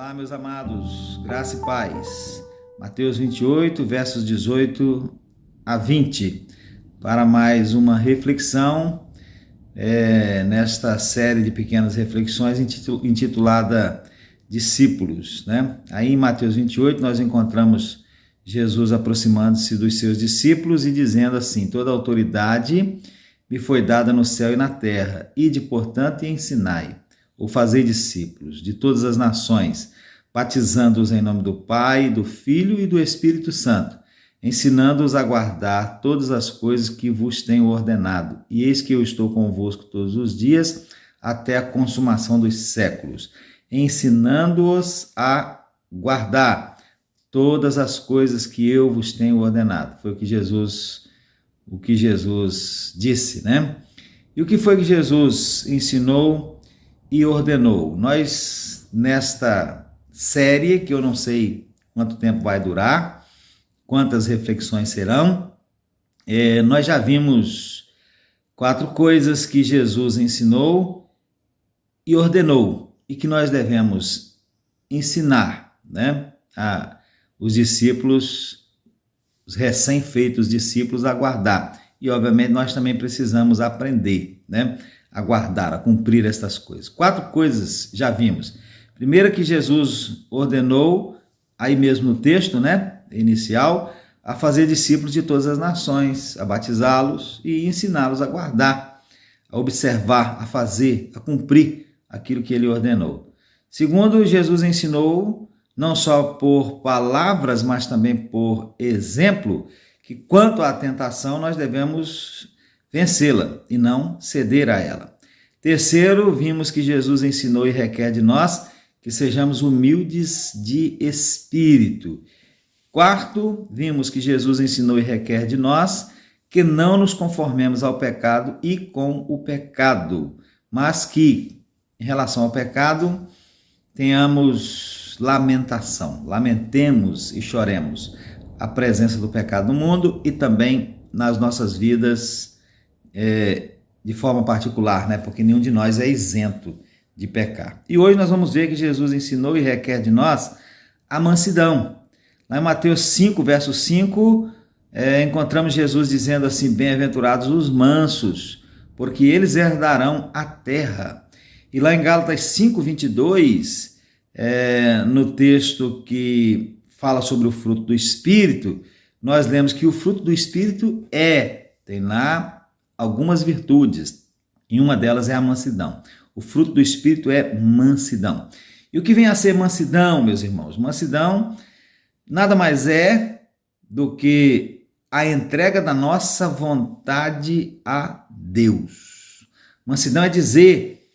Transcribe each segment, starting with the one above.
Olá, meus amados, graça e paz. Mateus 28, versos 18 a 20, para mais uma reflexão nesta série de pequenas reflexões intitulada Discípulos, né? Aí em Mateus 28 nós encontramos Jesus aproximando-se dos seus discípulos e dizendo assim: toda autoridade me foi dada no céu e na terra, ide, portanto, e ensinai, ou fazei discípulos de todas as nações, batizando-os em nome do Pai, do Filho e do Espírito Santo, ensinando-os a guardar todas as coisas que vos tenho ordenado. E eis que eu estou convosco todos os dias, até a consumação dos séculos, ensinando-os a guardar todas as coisas que eu vos tenho ordenado. Foi o que Jesus disse, né? E o que foi que Jesus ensinou e ordenou? Nós, nesta série, que eu não sei quanto tempo vai durar, quantas reflexões serão, nós já vimos 4 coisas que Jesus ensinou e ordenou, e que nós devemos ensinar, né, os discípulos, os recém-feitos discípulos, a guardar. E, obviamente, nós também precisamos aprender, né, a guardar, a cumprir estas coisas. 4 coisas já vimos. Primeiro, que Jesus ordenou, aí mesmo no texto, né, inicial, a fazer discípulos de todas as nações, a batizá-los e ensiná-los a guardar, a observar, a fazer, a cumprir aquilo que ele ordenou. Segundo, Jesus ensinou, não só por palavras, mas também por exemplo, que quanto à tentação nós devemos vencê-la e não ceder a ela. Terceiro, vimos que Jesus ensinou e requer de nós que sejamos humildes de espírito. Quarto, vimos que Jesus ensinou e requer de nós que não nos conformemos ao pecado e com o pecado, mas que, em relação ao pecado, tenhamos lamentação, lamentemos e choremos a presença do pecado no mundo e também nas nossas vidas de forma particular, né? Porque nenhum de nós é isento de pecar. E hoje nós vamos ver que Jesus ensinou e requer de nós a mansidão. Lá em Mateus 5, verso 5, encontramos Jesus dizendo assim: bem-aventurados os mansos, porque eles herdarão a terra. E lá em Gálatas 5, 22, no texto que fala sobre o fruto do Espírito, nós lemos que o fruto do Espírito tem lá algumas virtudes, e uma delas é a mansidão. O fruto do Espírito é mansidão. E o que vem a ser mansidão, meus irmãos? Mansidão nada mais é do que a entrega da nossa vontade a Deus. Mansidão é dizer,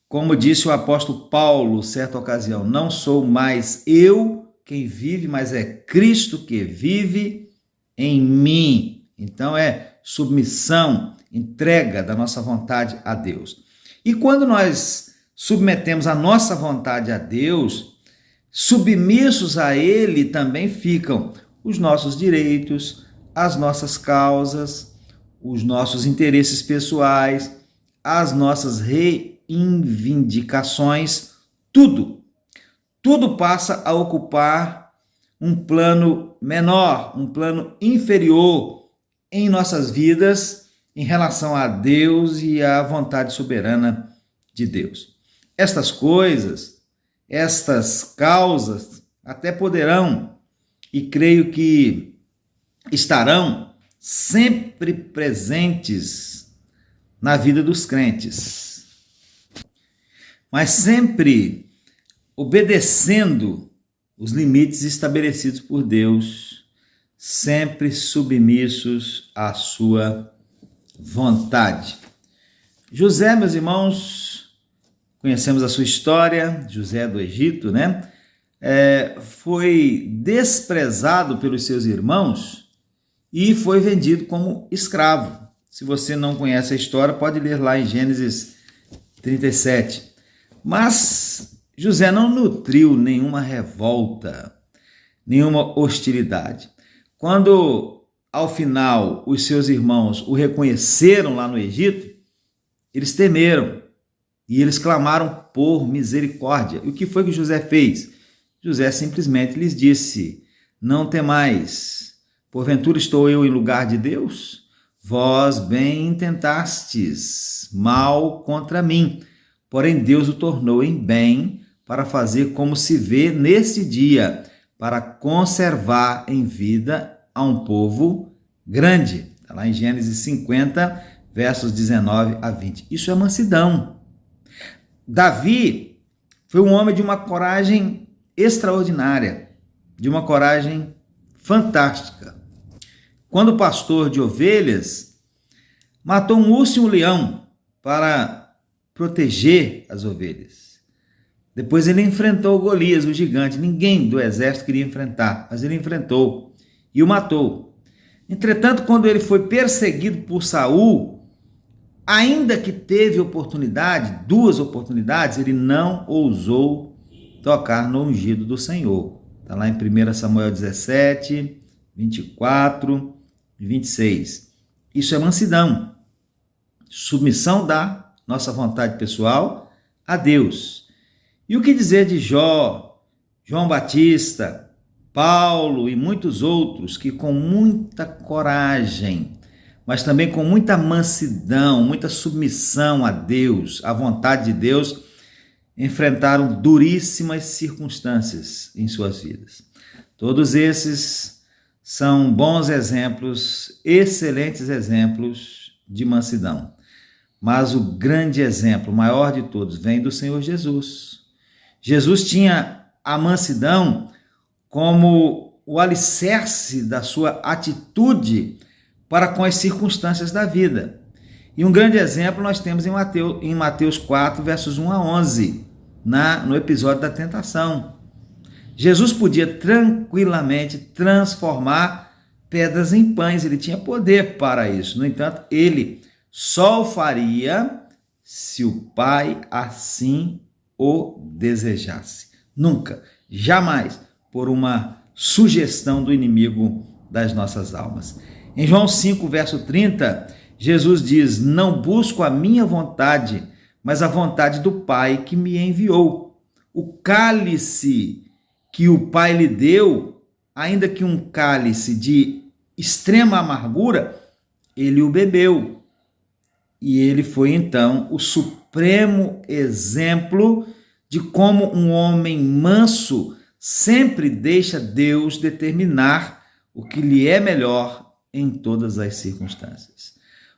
como disse o apóstolo Paulo, certa ocasião: não sou mais eu quem vive, mas é Cristo que vive em mim. Então é submissão, entrega da nossa vontade a Deus. E quando nós submetemos a nossa vontade a Deus, submissos a Ele também ficam os nossos direitos, as nossas causas, os nossos interesses pessoais, as nossas reivindicações, tudo passa a ocupar um plano menor, um plano inferior em nossas vidas em relação a Deus e à vontade soberana de Deus. Estas coisas, estas causas até poderão, e creio que estarão sempre presentes na vida dos crentes, mas sempre obedecendo os limites estabelecidos por Deus, sempre submissos à sua vontade. José, meus irmãos, conhecemos a sua história. José do Egito, né? Foi desprezado pelos seus irmãos e foi vendido como escravo. Se você não conhece a história, pode ler lá em Gênesis 37. Mas José não nutriu nenhuma revolta, nenhuma hostilidade. Quando, ao final, os seus irmãos o reconheceram lá no Egito, eles temeram e eles clamaram por misericórdia. E o que foi que José fez? José simplesmente lhes disse: não temais, porventura estou eu em lugar de Deus? Vós bem intentastes mal contra mim, porém Deus o tornou em bem para fazer como se vê nesse dia, para conservar em vida a um povo grande. Está lá em Gênesis 50, versos 19 a 20. Isso é mansidão. Davi foi um homem de uma coragem extraordinária, de uma coragem fantástica. Quando pastor de ovelhas, matou um urso e um leão para proteger as ovelhas. Depois ele enfrentou Golias, o gigante. Ninguém do exército queria enfrentar, mas ele enfrentou e o matou. Entretanto, quando ele foi perseguido por Saul, ainda que teve oportunidade, 2 oportunidades, ele não ousou tocar no ungido do Senhor. Está lá em 1 Samuel 17, 24 e 26. Isso é mansidão, submissão da nossa vontade pessoal a Deus. E o que dizer de Jó, João Batista, Paulo e muitos outros que com muita coragem, mas também com muita mansidão, muita submissão a Deus, à vontade de Deus, enfrentaram duríssimas circunstâncias em suas vidas. Todos esses são bons exemplos, excelentes exemplos de mansidão. Mas o grande exemplo, o maior de todos, vem do Senhor Jesus. Jesus tinha a mansidão como o alicerce da sua atitude para com as circunstâncias da vida. E um grande exemplo nós temos em Mateus 4, versos 1 a 11, no episódio da tentação. Jesus podia tranquilamente transformar pedras em pães, ele tinha poder para isso. No entanto, ele só o faria se o Pai assim o desejasse. Nunca, jamais, por uma sugestão do inimigo das nossas almas. Em João 5, verso 30, Jesus diz: não busco a minha vontade, mas a vontade do Pai que me enviou. O cálice que o Pai lhe deu, ainda que um cálice de extrema amargura, ele o bebeu. E ele foi então o supremo exemplo de como um homem manso sempre deixa Deus determinar o que lhe é melhor em todas as circunstâncias.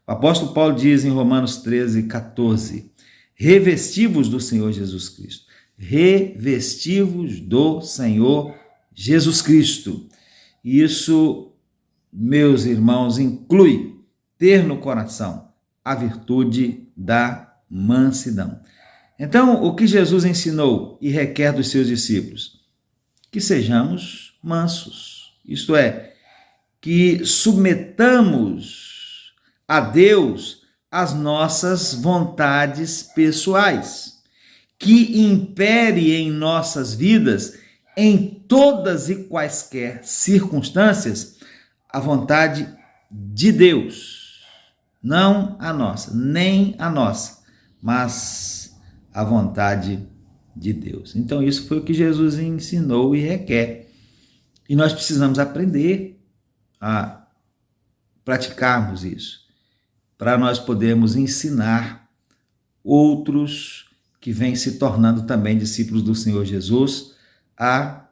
O apóstolo Paulo diz em Romanos 13, 14: revesti-vos do Senhor Jesus Cristo. Revesti-vos do Senhor Jesus Cristo. Isso, meus irmãos, inclui ter no coração a virtude da mansidão. Então, o que Jesus ensinou e requer dos seus discípulos? Que sejamos mansos, isto é, que submetamos a Deus as nossas vontades pessoais, que impere em nossas vidas, em todas e quaisquer circunstâncias, a vontade de Deus, não a nossa, nem a nossa, mas a vontade de Deus. Então isso foi o que Jesus ensinou e requer. E nós precisamos aprender a praticarmos isso, para nós podermos ensinar outros que vêm se tornando também discípulos do Senhor Jesus a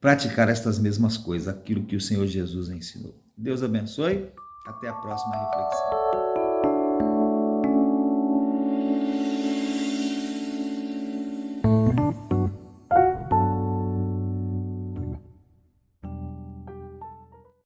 praticar estas mesmas coisas, aquilo que o Senhor Jesus ensinou. Deus abençoe, até a próxima reflexão.